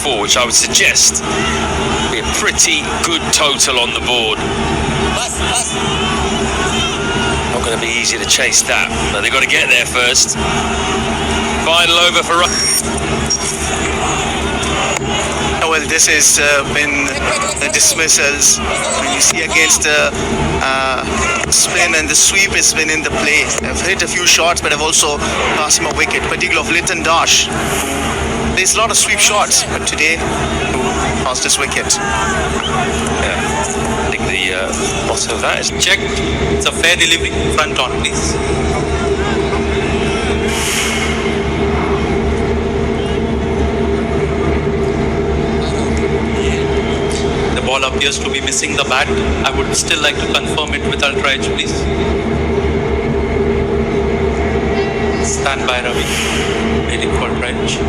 4, which I would suggest be a pretty good total on the board. Not going to be easy to chase that, but they've got to get there first. Final over for... Well, this has been the dismissals. You see against the spin and the sweep has been in the play. I've hit a few shots, but I've also passed him a wicket, particularly of Litton Dash. There's a lot of sweep shots, but today, lost his wicket. Yeah, I think the bottom of that is... Check. It's a fair delivery. Front on, please. The ball appears to be missing the bat. I would still like to confirm it with 𝐿TRA-H, please. Stand by, Ravi. Waiting for 𝐿TRA-H.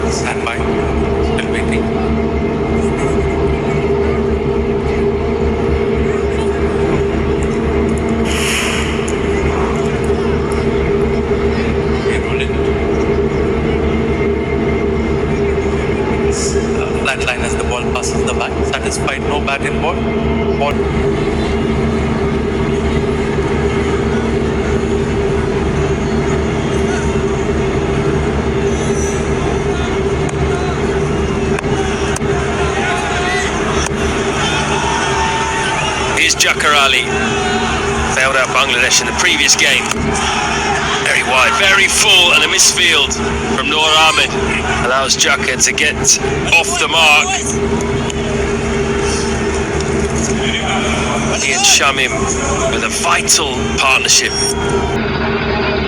Stand by. Still waiting. Flat line as the ball passes the bat. Satisfied, no bat in ball. Here's Jaqar Ali. Failed out Bangladesh in the previous game. Very wide, very full, and a misfield from Noor Ahmed allows Jaqar to get off the mark. He and Shamim with a vital partnership.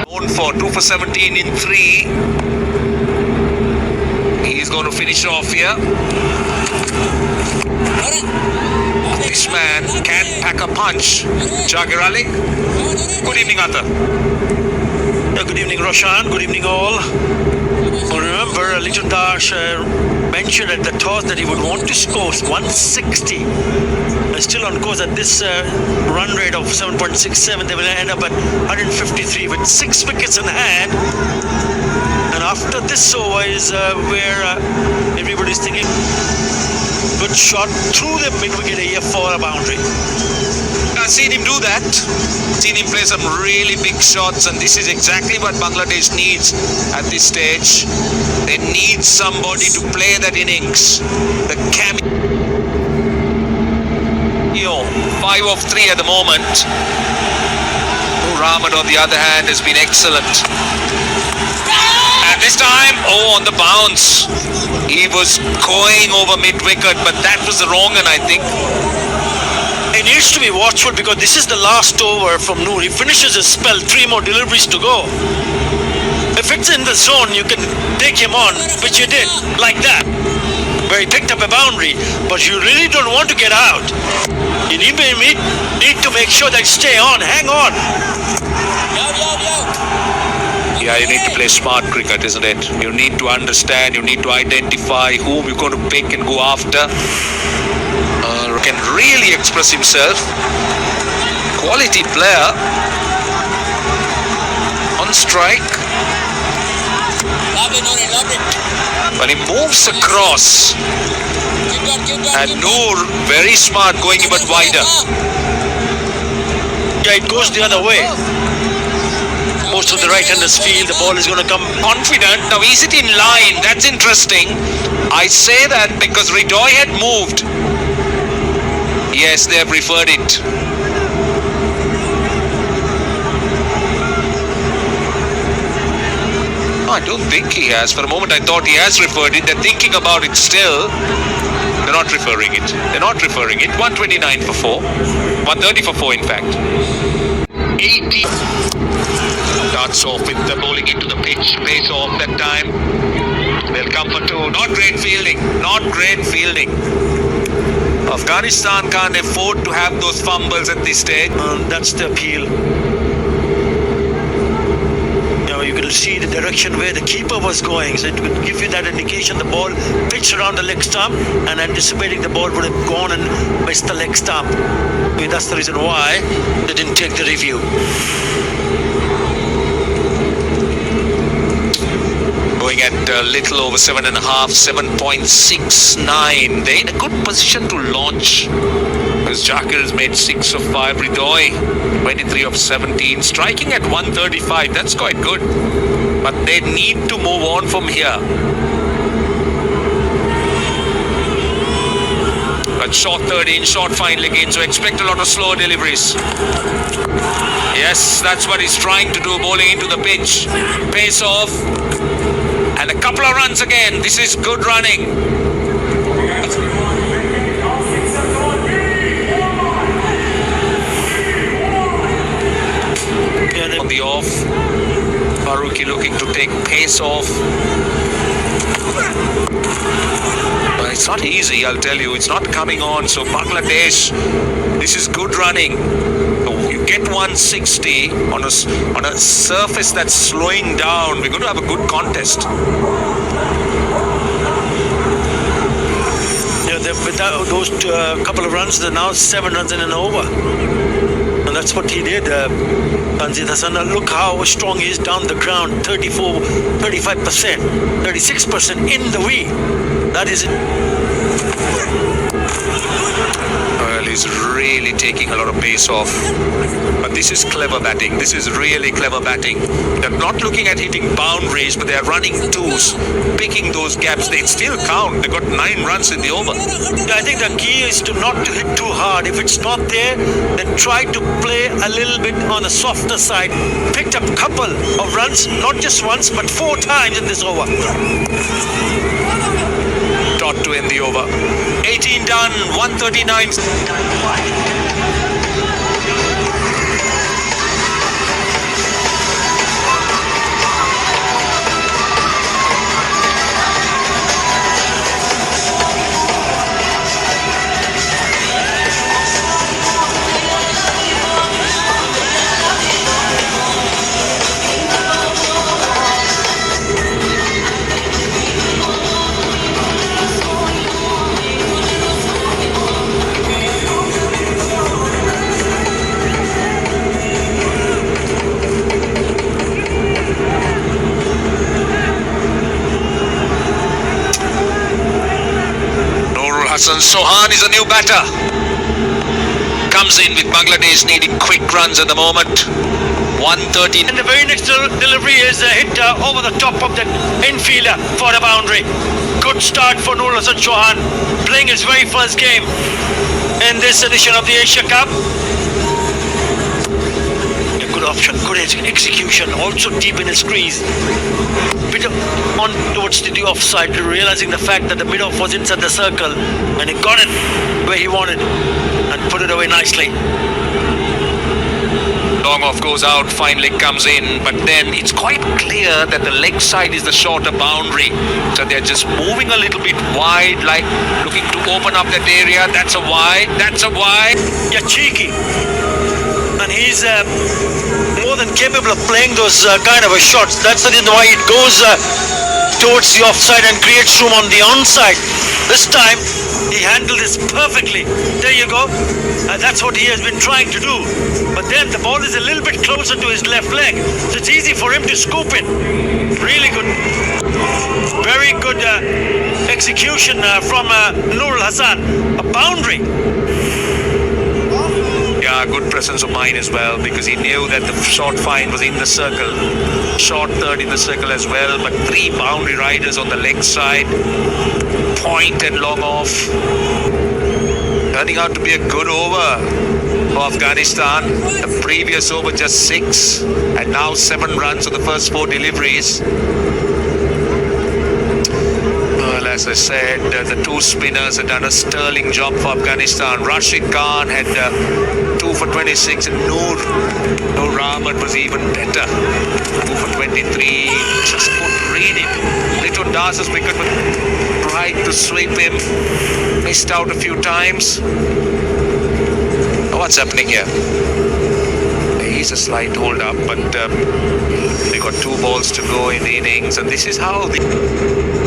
Known for 2 for 17 in 3. He's going to finish off here. This man can pack a punch. Jaqar Ali. Good evening, Atta. Good evening, Roshan. Good evening, all. Remember, Litton Dash mentioned at the toss that he would want to score 160. Still on course at this run rate of 7.67. They will end up at 153 with 6 wickets in hand. And after this over is where everybody's thinking. Good shot through the mid-wicket area for a boundary. I've seen him do that. Seen him play some really big shots, and this is exactly what Bangladesh needs at this stage. They need somebody to play that innings. The cameo. 5 of 3 at the moment. Rahman, on the other hand, has been excellent. And this time, on the bounce. He was going over mid-wicket, but that was the wrong one, I think. He needs to be watchful because this is the last over from Noor. He finishes his spell, 3 more deliveries to go. If it's in the zone, you can take him on, which he did, like that, where he picked up a boundary. But you really don't want to get out. You need to make sure that you stay on, hang on. Yeah, you need to play smart cricket, isn't it? You need to understand, you need to identify whom you're going to pick and go after. Can really express himself. Quality player. On strike. But he moves across. And Noor, very smart, going even wider. Yeah, it goes the other way. Most of the right-handers feel the ball is going to come confident. Now, is it in line? That's interesting. I say that because Ridoi had moved. Yes, they have referred it. I don't think he has. For a moment, I thought he has referred it. They're thinking about it still. They're not referring it. They're not referring it. 129 for 4. 130 for 4, in fact. 80. Starts off with the bowling into the pitch. Pace off that time. They'll come for 2. Not great fielding. Not great fielding. Afghanistan can't afford to have those fumbles at this stage. That's the appeal. You know, you can you'll see the direction where the keeper was going. So it would give you that indication the ball pitched around the leg stump, and anticipating the ball would have gone and missed the leg stump. I mean, that's the reason why they didn't take the review. Going at a little over 7.5, 7.69. They're in a good position to launch. Because Jakir has made 6 of 5. 𝐿𝐻𝐻𝐷𝐻𝐻 23 of 17. Striking at 135. That's quite good. But they need to move on from here. But short 13, short final again. So expect a lot of slow deliveries. Yes, that's what he's trying to do. Bowling into the pitch. Pace off. And a couple of runs again. This is good running. On the off. Faruqi looking to take pace off. But it's not easy, I'll tell you. It's not coming on. So Bangladesh, this is good running. You get 160 on a surface that's slowing down. We're going to have a good contest. Yeah, with those couple of runs, they're now 7 runs in an over. And that's what he did, Tanzil Hassan. Look how strong he is down the ground. 34, 35%, 36% in the V. That is it. Well, he's really taking a lot of pace off. But this is clever batting. This is really clever batting. They're not looking at hitting boundaries, but they're running twos, picking those gaps. They still count. They got 9 runs in the over. Yeah, I think the key is not to hit too hard. If it's not there, then try to play a little bit on the softer side. Picked up a couple of runs, not just once, but 4 times in this over. Dot to end the over. 18 done, 139. Sohan is a new batter. Comes in with Bangladesh needing quick runs at the moment. 130. And the very next delivery is a hit over the top of the infielder for a boundary. Good start for Nur Hassan Chauhan, playing his very first game in this edition of the Asia Cup. A good option, good execution, also deep in his crease. Bit on towards the offside, realizing the fact that the mid-off was inside the circle, and he got it where he wanted and put it away nicely. Long off goes out, finally comes in, but then it's quite clear that the leg side is the shorter boundary. So they're just moving a little bit wide, like looking to open up that area. That's a wide, that's a wide. Yeah, cheeky. And he's more than capable of playing those kind of shots. That's the reason why it goes towards the offside and creates room on the onside. This time, he handled this perfectly. There you go. That's what he has been trying to do. But then the ball is a little bit closer to his left leg, so it's easy for him to scoop it. Really good. Very good execution from Nur Hassan. A boundary. Yeah, good presence of mind as well, because he knew that the short find was in the circle. Short third in the circle as well, but 3 boundary riders on the leg side. Point and long off. Turning out to be a good over for Afghanistan. The previous over just 6, and now 7 runs on the first 4 deliveries. Well, as I said, the 2 spinners had done a sterling job for Afghanistan. Rashid Khan had 2 for 26, and Noor Ahmed was even better. 2 for 23. Just couldn't read it. Little Das's wicket tried to sweep him. Missed out a few times. What's happening here? is a slight hold up, but we got 2 balls to go in the innings, and this is how the